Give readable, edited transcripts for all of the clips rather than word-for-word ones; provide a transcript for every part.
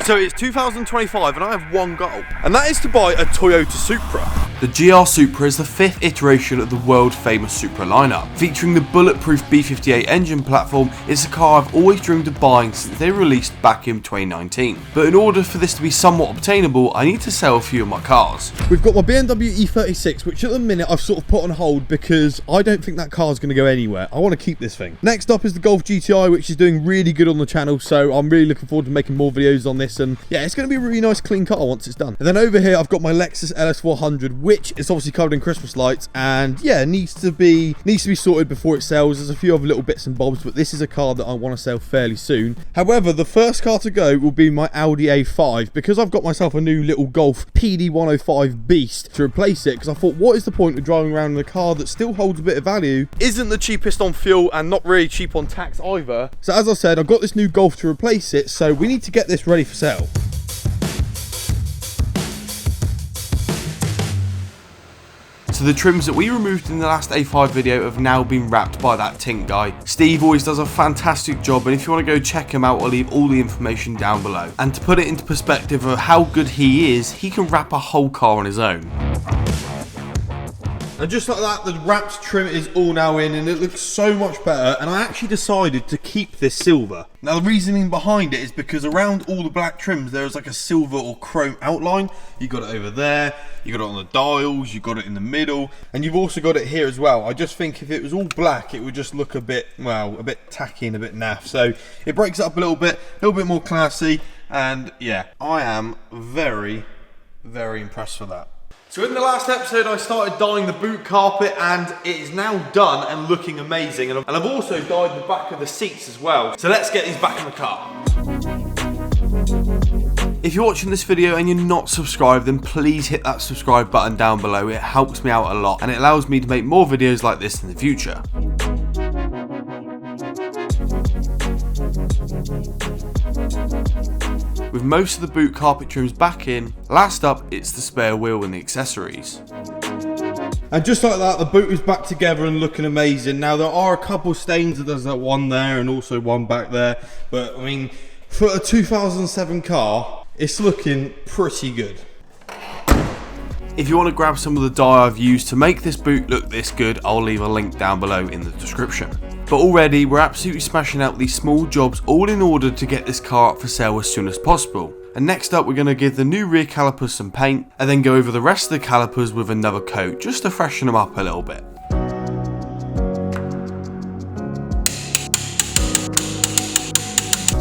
So it's 2025 and I have one goal, and that is to buy a Toyota Supra. The GR Supra is the 5th iteration of the world famous Supra lineup. Featuring the bulletproof B58 engine platform, it's a car I've always dreamed of buying since they released back in 2019. But in order for this to be somewhat obtainable, I need to sell a few of my cars. We've got my BMW E36, which at the minute I've sort of put on hold because I don't think that car's going to go anywhere. I want to keep this thing. Next up is the Golf GTI, which is doing really good on the channel, so I'm really looking forward to making more videos on this, and yeah, it's going to be a really nice clean car once it's done. And then over here I've got my Lexus LS400, which is obviously covered in Christmas lights, and yeah, needs to be sorted before it sells. There's a few other little bits and bobs, but this is a car that I want to sell fairly soon. However, the first car to go will be my Audi A5, because I've got myself a new little Golf PD105 beast to replace it, because I thought, what is the point of driving around in a car that still holds a bit of value, isn't the cheapest on fuel, and not really cheap on tax either. So as I said, I've got this new Golf to replace it, so we need to get this ready for sale. So the trims that we removed in the last A5 video have now been wrapped by that Tint guy. Steve always does a fantastic job, and if you want to go check him out, I'll leave all the information down below. And to put it into perspective of how good he is, he can wrap a whole car on his own. And just like that, the wrapped trim is all now in, and it looks so much better, and I actually decided to keep this silver. Now the reasoning behind it is because around all the black trims there is like a silver or chrome outline. You got it over there, you got it on the dials, you got it in the middle, and you've also got it here as well. I just think if it was all black, it would just look a bit, well, a bit tacky and a bit naff. So it breaks it up a little bit more classy, and yeah, I am very, very impressed with that. So in the last episode I started dyeing the boot carpet, and it is now done and looking amazing, and I've also dyed the back of the seats as well. So let's get these back in the car. If you're watching this video and you're not subscribed, then please hit that subscribe button down below. It helps me out a lot and it allows me to make more videos like this in the future. With most of the boot carpet trims back in, last up it's the spare wheel and the accessories. And just like that, the boot is back together and looking amazing. Now there are a couple stains, there's that one there and also one back there, but I mean, for a 2007 car, it's looking pretty good. If you want to grab some of the dye I've used to make this boot look this good, I'll leave a link down below in the description. But already we're absolutely smashing out these small jobs, all in order to get this car up for sale as soon as possible. And next up we're going to give the new rear calipers some paint, and then go over the rest of the calipers with another coat, just to freshen them up a little bit.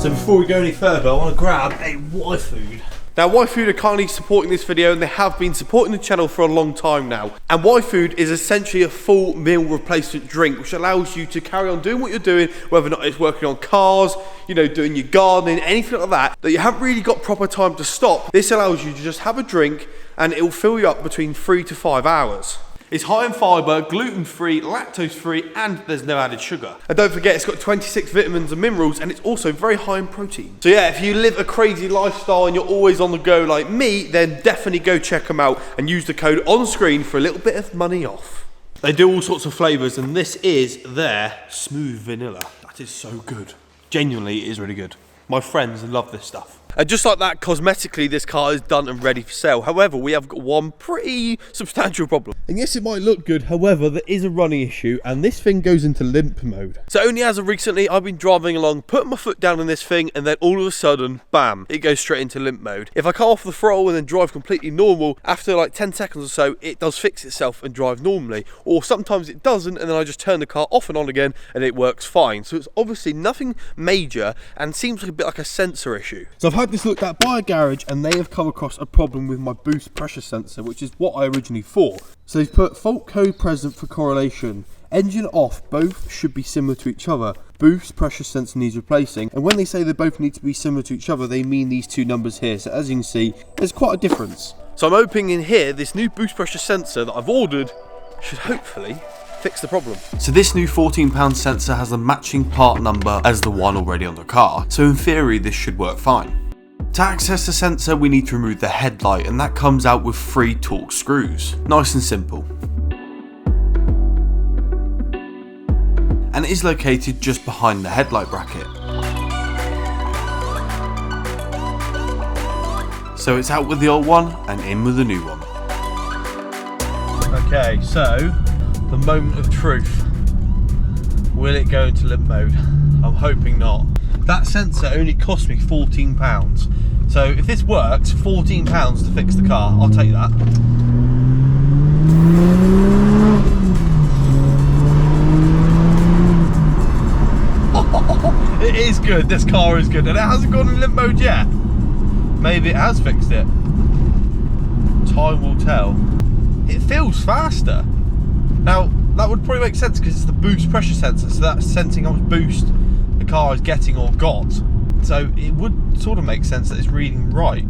So before we go any further, I want to grab a Y-Food. Now Y-Food are kindly supporting this video, and they have been supporting the channel for a long time now. And Y-Food is essentially a full meal replacement drink, which allows you to carry on doing what you're doing, whether or not it's working on cars, you know, doing your gardening, anything like that you haven't really got proper time to stop. This allows you to just have a drink and it will fill you up between 3 to 5 hours. It's high in fibre, gluten-free, lactose-free, and there's no added sugar. And don't forget, it's got 26 vitamins and minerals, and it's also very high in protein. So yeah, if you live a crazy lifestyle and you're always on the go like me, then definitely go check them out and use the code on screen for a little bit of money off. They do all sorts of flavours, and this is their smooth vanilla. That is so good. Genuinely, it is really good. My friends love this stuff. And just like that, cosmetically this car is done and ready for sale. However, we have got one pretty substantial problem. And yes, it might look good, however, there is a running issue, and this thing goes into limp mode. So only as of recently, I've been driving along, putting my foot down on this thing, and then all of a sudden, bam, it goes straight into limp mode. If I come off the throttle and then drive completely normal, after like 10 seconds or so, it does fix itself and drive normally. Or sometimes it doesn't, and then I just turn the car off and on again, and it works fine. So it's obviously nothing major, and seems like a bit like a sensor issue. So I've had this looked at by a garage, and they have come across a problem with my boost pressure sensor, which is what I originally thought. So they've put fault code present for correlation. Engine off, both should be similar to each other. Boost pressure sensor needs replacing. And when they say they both need to be similar to each other, they mean these two numbers here. So as you can see, there's quite a difference. So I'm hoping in here, this new boost pressure sensor that I've ordered should hopefully fix the problem. So this new £14 sensor has the matching part number as the one already on the car, so in theory this should work fine. To access the sensor we need to remove the headlight, and that comes out with 3 Torx screws. Nice and simple. And it is located just behind the headlight bracket. So it's out with the old one and in with the new one. Okay, so the moment of truth. Will it go into limp mode? I'm hoping not. That sensor only cost me £14. So if this works, £14 to fix the car, I'll take that. It is good, this car is good, and it hasn't gone in limp mode yet. Maybe it has fixed it. Time will tell. It feels faster. Now, that would probably make sense because it's the boost pressure sensor, so that's sensing how much boost the car is getting or got. So it would sort of make sense that it's reading right.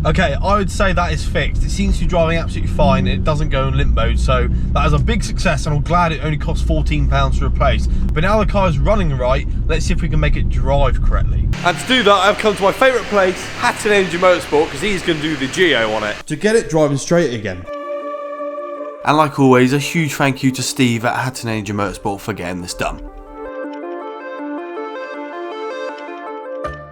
Okay, I would say that is fixed. It seems to be driving absolutely fine and it doesn't go in limp mode, so that is a big success, and I'm glad it only cost £14 to replace. But now the car is running right, let's see if we can make it drive correctly. And to do that, I've come to my favourite place, Hatton Energy Motorsport, because he's going to do the Geo on it, to get it driving straight again. And like always, a huge thank you to Steve at Hatton Energy Motorsport for getting this done.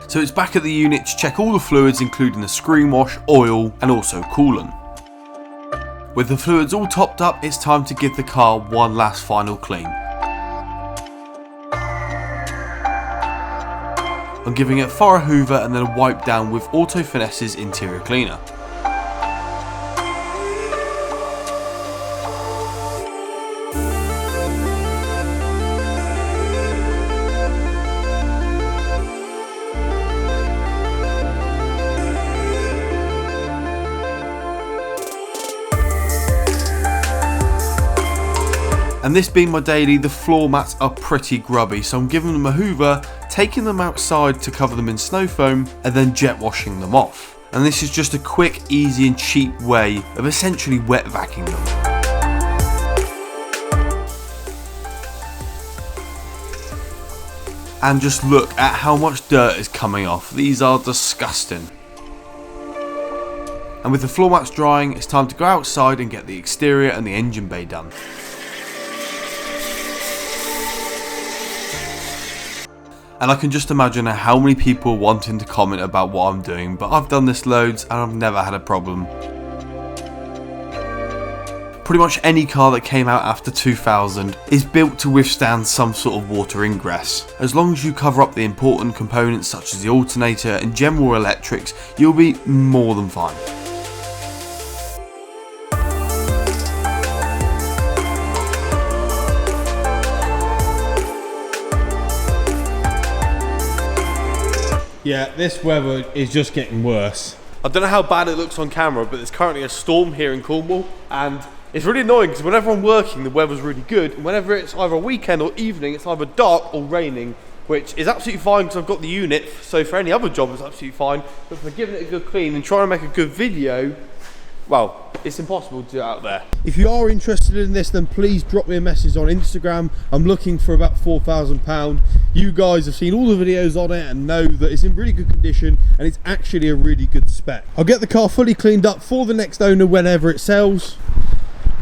So it's back at the unit to check all the fluids, including the screen wash, oil and also coolant. With the fluids all topped up, it's time to give the car one last final clean. I'm giving it a thorough hoover and then a wipe down with Auto Finesse's interior cleaner. And this being my daily, the floor mats are pretty grubby, so I'm giving them a hoover, taking them outside to cover them in snow foam, and then jet washing them off. And this is just a quick, easy and cheap way of essentially wet vacuuming them. And just look at how much dirt is coming off. These are disgusting. And with the floor mats drying, it's time to go outside and get the exterior and the engine bay done. And I can just imagine how many people wanting to comment about what I'm doing, but I've done this loads and I've never had a problem. Pretty much any car that came out after 2000 is built to withstand some sort of water ingress. As long as you cover up the important components such as the alternator and general electrics, you'll be more than fine. Yeah, this weather is just getting worse. I don't know how bad it looks on camera, but there's currently a storm here in Cornwall, and it's really annoying because whenever I'm working, the weather's really good, and whenever it's either a weekend or evening, it's either dark or raining, which is absolutely fine because I've got the unit, so for any other job it's absolutely fine, but for giving it a good clean and trying to make a good video, well, it's impossible to do it out there. If you are interested in this, then please drop me a message on Instagram. I'm looking for about £4,000. You guys have seen all the videos on it and know that it's in really good condition and it's actually a really good spec. I'll get the car fully cleaned up for the next owner whenever it sells,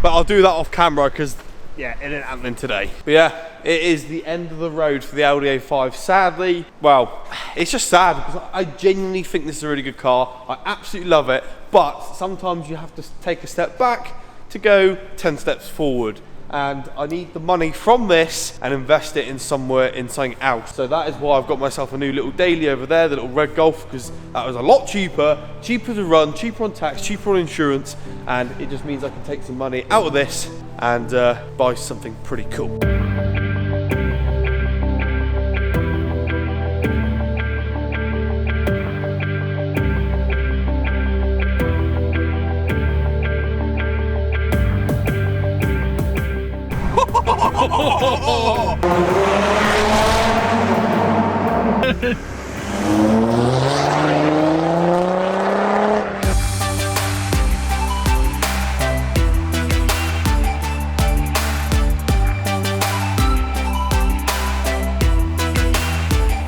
but I'll do that off camera because yeah, it ain't happening today. But yeah, it is the end of the road for the Audi A5. Sadly, well, it's just sad because I genuinely think this is a really good car. I absolutely love it, but sometimes you have to take a step back to go 10 steps forward. And I need the money from this and invest it in somewhere, in something else. So that is why I've got myself a new little daily over there, the little red Golf, because that was a lot cheaper to run, cheaper on tax, cheaper on insurance, and it just means I can take some money out of this and buy something pretty cool.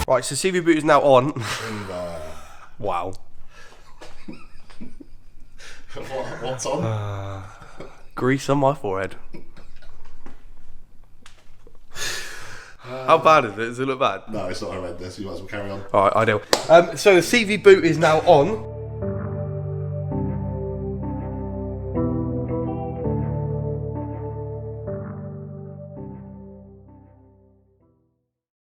Right, so CV boot is now on. Wow. What's on? Grease on my forehead. How bad is it? Does it look bad? No, it's not horrendous. You might as well carry on. Alright, I do. So the CV boot is now on.